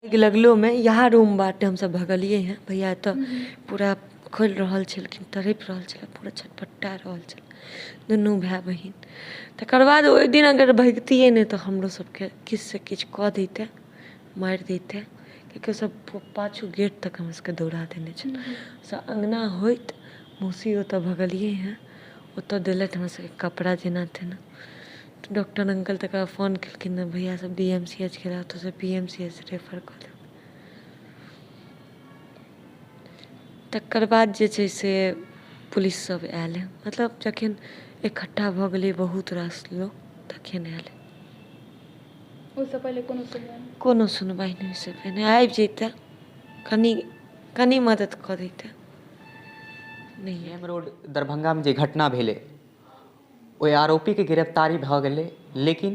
लगलो में यहाँ रूम बाटे हम सब भगलिए हैं भैया तो पूरा खोल रहल छलखिन, तड़प रहल छल, पूरा छटपटा रहल छल दुनू भाई बहिन। तकर बाद ओहि दिन अगर भगतिए नहीं तो हमरो सबके किछ से किछ कह देते, मारि देते, क्योंकि सब पाछू गेट तक हम सबके दौड़ा देने छल। अंगना होइत मौसी ओतऽ भगलिए हैं, ओतऽ दिलथि हमरा सबके कपड़ा जेना तेना। तो डॉक्टर अंकल तक फोन कलखिन, भैया सब DMCH गेला, तो से PMCH रेफर कर देलक। तकर बाद जे छै से पुलिस सब आयल है, मतलब जखन इकट्ठा भऽ गेलै बहुत रास लोग तखन आयल है। उससे पहले कोनो सुनवाई नहीं, से पहिने आबि जैते, कनी मदद कऽ दैते। नहीं एम रोड दरभंगा में जे घटना भेलै ओहि आरोपी के गिरफ्तारी भऽ गेलै, लेकिन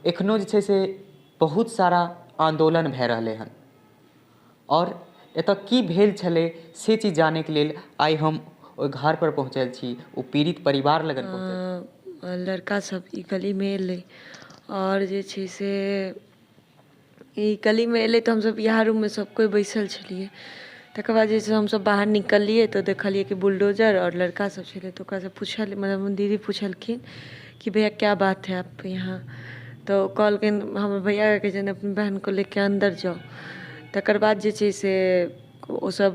एखनो जे छै से बहुत सारा आंदोलन भए रहलै हन। और एतऽ की भेल छलै से चीज जाने के लेल आइ हम ओहि घर पर पहुँचल छी, ओ पीड़ित परिवार लगन पहुँचल। लड़का सब ई गली में एलै और जे छै से ई गली में एलै तो हम सब यहाँ रूम में सब कोई बैसल छलिए। तकर बाद जैसे हम सब बाहर निकलिए तो देखलिए कि बुलडोजर और लड़का सब छले, तो ओकरा से पूछल, मतलब दीदी पूछलखिन कि भैया क्या बात है आप यहाँ, तो कहलखिन हम भैया के जन अपनी बहन को लेके अंदर जाओ। तकर बाद जे छै से ओ सब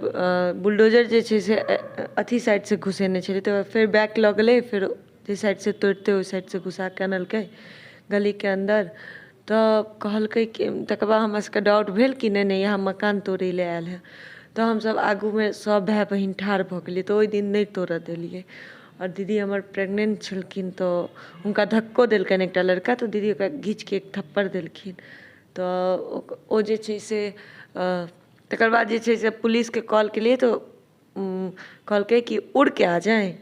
बुलडोजर जे छै से अथी साइड से घुसेने छलै, तो फिर बैक लऽ गेलै, फिर जे साइड से तोड़ते ओहि साइड से घुसा के अनलकै गली के अंदर। तो कहलकै कि तकर बाद हमरा सबके डाउट भेल कि नहीं यहाँ मकान तोड़ै ले आयल है, तो हम सब आगू में सब भाई बहिन ठाढ़ भऽ गेलिए, तो ओहि दिन नहीं तोड़ऽ देलिए। और दीदी हमर प्रेग्नेंट छलखिन, तो हुनका धक्को देलकनि एकटा लड़का, तो दीदी ओकरा घीच के एक थप्पड़ देलखिन। तो ओ जे छै से तकर बाद जे छै से पुलिस के कॉल के लिए, तो कहलकै कि उड़ के आ जाए,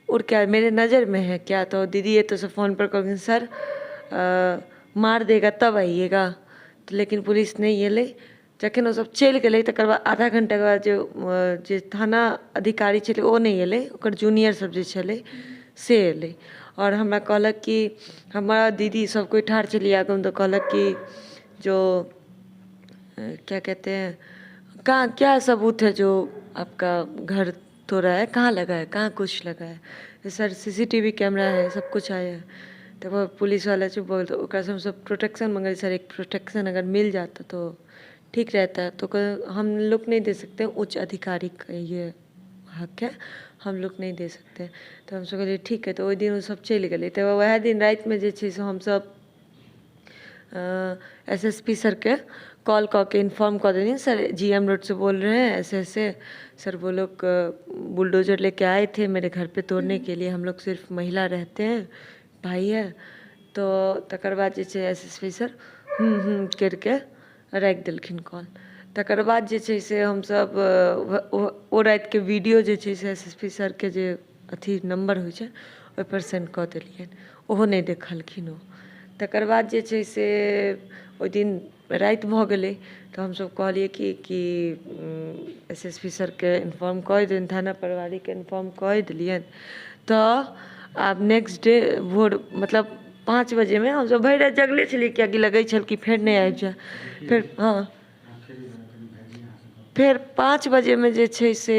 उड़ के आ, मेरे नज़र में है क्या। तो दीदी ये तो से फ़ोन पर कहलखिन सर मार देगा तब आइएगा, तो लेकिन पुलिस नहीं एलै। जखन ओ सब चलि गेलै तकर बाद आधा घंटा के बाद जे थाना अधिकारी छलै ओ नहीं एलै, ओकर जूनियर सब जे छलै से एलै। और हमरा कहलक कि हमारा दीदी सब कोई ठाढ़ छलिए आगू में, तो कहलक कि जो क्या कहते हैं, कहाँ क्या सबूत है जो आपका घर तोड़ा है, कहाँ लगा है, कहाँ कुछ लगा है। सर CCTV कैमरा है, सब कुछ आया है। तो वो पुलिस वाला चुप बोल, तो ओकरा से हम सब प्रोटेक्शन मंगल, सर एक प्रोटेक्शन अगर मिल जाता तो ठीक रहता है। तो हम लोग नहीं दे सकते, उच्च अधिकारी का ये हक है, हम लोग नहीं दे सकते। तो हम सब कहलिए ठीक है। तो ओहि दिन वो सब चलि गेलै। तो वएह दिन राति में जे छै से हम सब SSP सर के कॉल करके इन्फॉर्म कर देनी, सर GM रोड से बोल रहे हैं, ऐसे ऐसे सर वो लोग बुलडोजर लेके आए थे मेरे घर पे तोड़ने के लिए, हम लोग सिर्फ महिला रहते हैं, भाई है। तो तकर बाद जे छै SSP सर करके राखि देलखिन कॉल। तकर बाद जे छै से हम सब ओ राति के वीडियो जे छै से SSP सर के जे अथी नंबर होइ छै ओहि पर सेंड कऽ देलियनि, ओहो नहीं देखलखिन ओ। तकर बाद जे छै से ओहि दिन राति भऽ गेलै, तो हम सब कहलिए कि SSP सर के इन्फॉर्म कऽ देलियनि, थाना प्रभारी के इन्फॉर्म कऽ देलियनि। तो आब नेक्स्ट डे भोर मतलब 5 बजे में हम सब भरि राति जगले छलिए, कियाकि लगै छल कि फेर नहीं आबि जाए। फिर हाँ फिर 5 बजे में जे छै से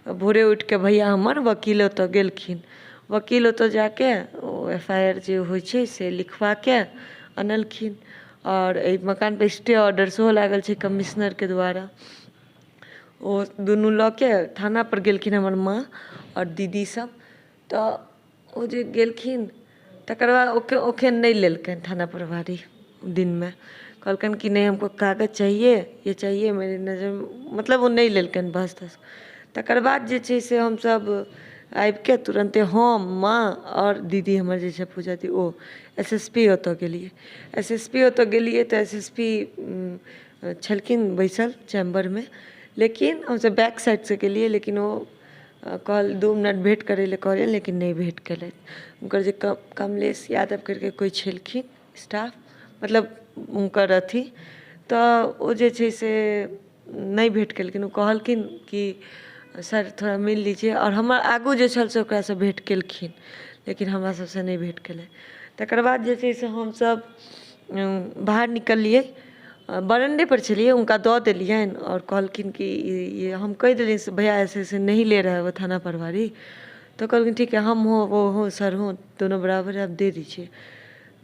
भोरे उठ के भैया हमर वकील ओतऽ गेलखिन, वकील ओतऽ जाके FIR जे होइ छै से लिखवा के अनलखिन। और एहि मकान पे स्टे ऑर्डर सेहो लागल छै कमिश्नर के द्वारा। ओ दुनू लऽ के थाना पर गेलखिन हमर माँ और दीदी सब। तो ओ जे गेलखिन तकर बाद ओखन नहीं लेलकनि थाना प्रभारी दिन में, कहलकनि कि नहीं हमको कागज चाहिए, ये चाहिए मेरी नज़र में, मतलब वो नहीं लेलकनि बस तस। तकर बाद जे छै से हम सब आबि के तुरंते हम माँ और दीदी हमर जे छै पूजा दी ओ SSP ओतऽ गेलिए। SSP ओतऽ गेलिए तो SSP छलखिन बैसल चैम्बर में, लेकिन हम सब बैक साइड से गेलिए, लेकिन वो कहल 2 मिनट भेंट करे ले कहलिए, लेकिन नहीं भेंट केलथि। उनकर जे कमलेश यादव करके कोई छलखिन स्टाफ, मतलब उनकर अथी, तो वो जे छै से नहीं भेंट केलखिन। वो कहलखिन कि सर थोड़ा मिल लीजिए, और हमर आगू जे छल से ओकरा से भेंट केलखिन, लेकिन हमरा सबसे नहीं भेंट केलै। तकर बाद जे छै से हम सब बाहर निकलिए बरंडे पर चलिए उनका दऽ देलियनि और कहलखिन कि ये हम कह दिलियनि से भैया ऐसे ऐसे नहीं ले रहा है वो थाना प्रभारी। तो कहलखिन ठीक है हम हो वो हो सर हो दोनों बराबर है आप दे दीजिए।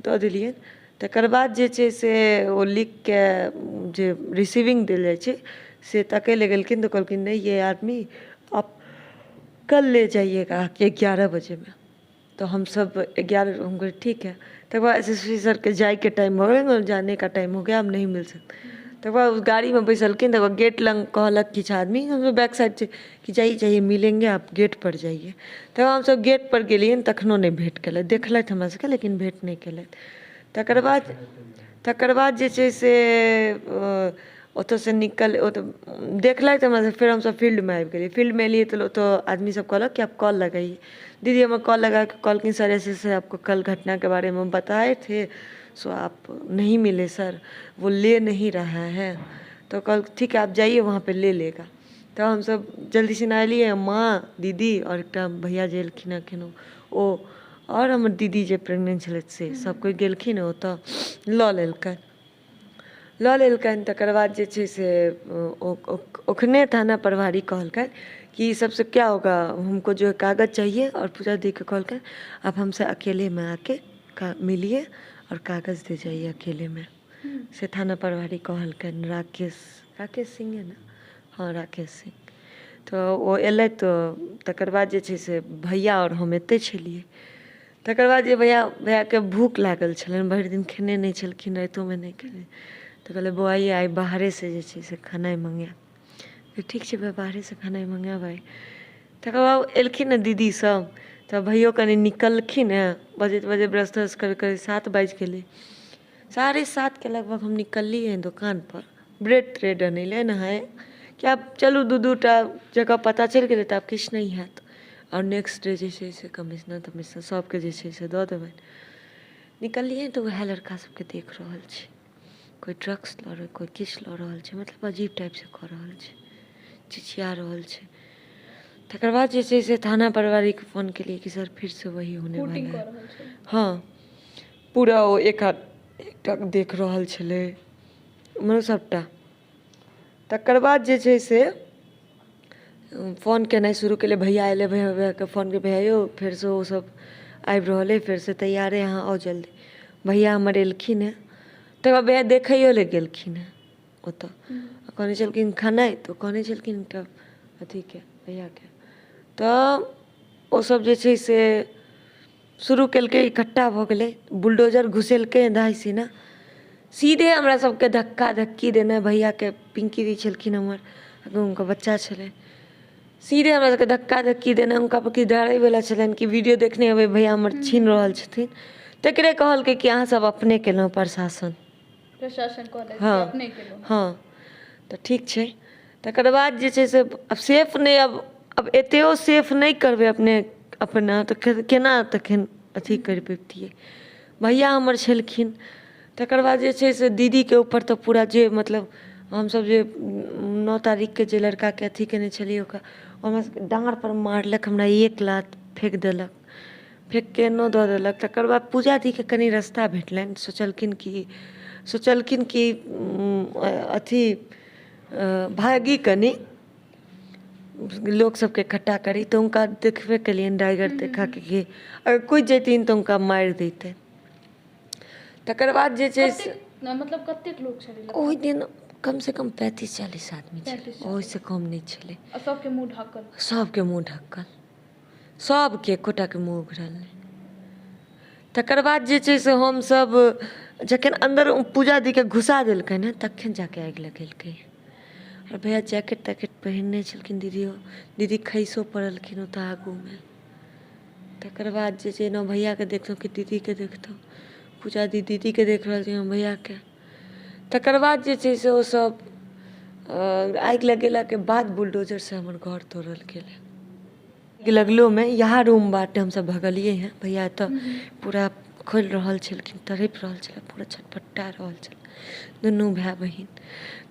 दऽ देलियनि तकर बाद जे छै से ओ लिख के जे रिसीविंग देल जाइ छै से तकै लए गेलखिन तो कहलखिन नहीं ये आदमी आप कल ले जाइएगा कि 11 बजे में। तो हम सब 11 हम कहे ठीक है। तक बाद एसएसपी सर के जाए के टाइम हो गया जाने का टाइम हो गया अब नहीं मिल सकता। तक बाद उस गाड़ी में बैसलखिन तक गेट लंग कहलक किछु आदमी हम बैक साइड से कि जाइए जाइए मिलेंगे आप गेट पर जाइए। तब हम सब गेट पर गेलिए तखनो नहीं भेंट केलथि देखलथि हमरा सबके लेकिन भेंट नहीं केलथि। तकर बाद जे छै से ओतऽसँ निकल देखलथि हमरा से फिर हमसब फील्डमे आबि गेलिए। फील्डमे एलिए तो ओतऽ आदमी सब कहलक कि आप कॉल लगाइए। दीदी हमें कॉल लगा के कहलखिन सर ऐसे ऐसे आपको कल घटना के बारे में बताए थे सो आप नहीं मिले सर वो ले नहीं रहा है। तो कल ठीक है आप जाइए वहाँ पे ले लेगा। तब हम सब जल्दी से एलिए माँ दीदी और एक भैया जे एलखिन एखन ओ और हमर दीदी जे प्रेग्नेंट छलथि से सब कोई गेलखिन ओतऽ लऽ लेलकनि। तकर बाद जे छै से ओखने थाना प्रभारी कहलकनि कि सबसे क्या होगा हमको जो कागज़ चाहिए और पूजा दी के कहलकनि आप हमसे अकेले में आके मिलिए और कागज़ दे जाइए अकेले में। से थाना प्रभारी कहलकनि राकेश सिंह है ना हाँ राकेश सिंह। तो ओ एलथि तो तकर बाद जे छै से भैया और हम एते छलिए। तकर बाद जे भैयाके भूख लागल छलनि भरि दिन खेने नहि छलखिन रातिओमे नहि खेने। तो कहले बौआइए आइ बाहरे से जे छै से खेनाइ मंगाएब। ठीक छै भाइ बाहरे से खेनाइ मंगाएब आइ। तकर बाद एलखिन ने दीदी सब तऽ भैयो कनि निकलखिन हैं बजैत बजैत ब्रश त्रश कर 7 बाजि गेलै। 7:30 के लगभग हम निकललिए हैं दुकान पर ब्रेड ट्रेड आनै लए नहाए कि आब चलू दू टा जगह पता चलि गेलै तऽ आब किछु नहि हैत और नेक्स्ट डे जे छै से कमिश्नर तमिश्नर सबके जे छै से दऽ देबनि। निकललिए तऽ वएह लड़का सबके देख रहल छी कोई ड्रग्स लऽ रहल कोई किछु लऽ रहल छै मतलब अजीब टाइपसँ कऽ रहल छै चिचिया रहल छै। तकर बाद जे छै से थाना प्रभारीके फोन केलिए कि सर फिर से वही होने वाला है। हाँ पूरा ओ एकटा देख रहल छलै मतलब सबटा। तकर बाद जे छै से फोन केनाइ शुरू केलिए भैया एलै भैयाके फोन के भैया यौ फेर से ओ सब आबि रहल अइ फेर से तैयार अइ अहाँ आउ जल्दी। भैया हमर एलखिन हैं तकर बाद भैया देखैयो लए गेलखिन हैं ओतऽ कहने छलखिन खेनाइ तऽ कहने छलखिन एकटा अथीके भैयाके। तऽ ओ सब जे छै से शुरू केलकै इकट्ठा भऽ गेलै बुलडोजर घुसेलकै दाहि सीना सीधे हमरा सबके धक्का धक्की देने भैयाके पिंकी दी छलखिन हमर हुनका बच्चा छलै सीधे हमरा सबके धक्का धक्की देने हुनका पर कि डरैवला छलनि कि वीडियो देखने हेबै भैया हमर छीन रहल छथिन। तकरे कहलकै कि अहाँ सब अपने केलहुँ प्रशासन कहलथि हाँ अपने केलहुँ हाँ तऽ ठीक छै। तकर बाद जे छै से अब सेफ नहि अब एतेओ सेफ नहि करबै अपना तऽ केना तखन अथी करि पैतियै। भैया हमर छलखिन। तकर बाद जे छै से दीदीके ऊपर तऽ पूरा जे मतलब हमसब जे 9 तारीखके जे लड़काके अथी केने छलिए ओकरा हमरा सबके डाँढ़ पर मारलक हमरा 1 लात फेंक देलक फेंक के एनो दऽ देलक। तकर बाद पूजा दीके कनि रास्ता भेटलनि सोचलखिन कि अथी भागी कनि लोक सबके इकट्ठा करी तऽ हुनका देखबे केलियनि डाइगर देखाके कि अगर कुछ जैथिन तऽ हुनका मारि दैतनि। तकर बाद जे छै से मतलब कतेक लोक छलै ओहि दिन कम से कम 35-40 आदमी छलै ओहिसँ कम नहि छलै। सबके मुँह ढकल सबके एकोटाके मुँह उघरल नहि। तकर बाद जे छै से हमसब जखन अंदर पूजा दीके घुसा देलकै ने तखन जाके आगि लगेलकै और भैया जैकेट तैकेट पहिरने छलखिन दीदी खैसो पड़लखिन ओतऽ आगूमे। तकर बाद जे छै ने भैयाके देखलहुँ कि दीदीके देखलहुँ पूजा दीदीके देख रहल छी हम भैयाके। तकर बाद जे छै से ओसब आगि लगेलाके बाद बुलडोजरसँ हमर घर तोड़ल गेलै। आगि लगलोमे इएह रूम बाटे हमसब भगलिए हैं भैया एतऽ पूरा खोलि रहल छलखिन तड़पि रहल छलै पूरा छटपटा रहल छलै दुनू भाय बहिन।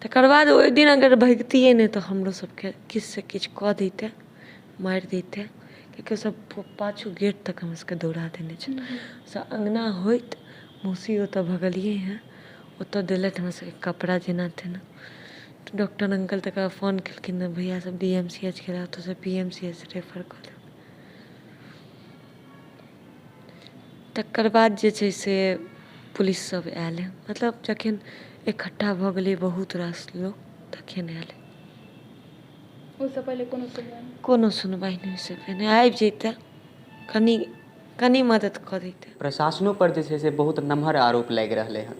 तकर बाद ओहि दिन अगर भगतियै नहि तऽ हमरो सबके किछुसँ किछु कऽ दैते मारि दैते किएकि सब पाछू गेट तक हमरा सबके दौड़ा देने छलै। से अँगना होइत मौसी ओतऽ भगलिए हैं, ओतऽ देलथि हमरा सबके कपड़ा जेना तेना। तो डॉक्टर अंकल तक फोन केलखिन ने, भैया सब DMCH गेला, ओतऽसँ PMCH रेफर कऽ देलक। तकर बाद जे छै से पुलिस सब आयल है, मतलब जखन इकट्ठा भऽ गेलै बहुत रास लोक तखन आयल है। ओहिसँ पहिले कोनो सुनवाइ नहि? कोनो सुनवाइ नहि, ओहिसँ पहिने आबि जैते, कनि मदद कऽ दैते। प्रशासनो पर जे छै से बहुत नमहर आरोप लागि रहलै हन।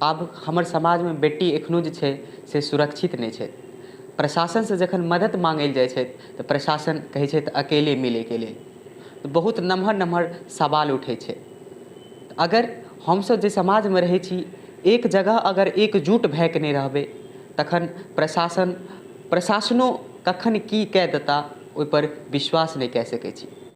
आब हमर समाजमे बेटी एखनो जे छै से सुरक्षित नहि छै। प्रशासनसँ जखन मदद मांगल जाइ छै तऽ प्रशासन कहै छै अकेले मिलैके लेल, तऽ बहुत नमहर नमहर सवाल उठै छै। अगर हमसब जे समाजमे रहै छी, एक जगह अगर एकजुट भए कऽ नहि रहबै तखन प्रशासनो कखन की कए देता ओहिपर विश्वास नहि कए सकै छी।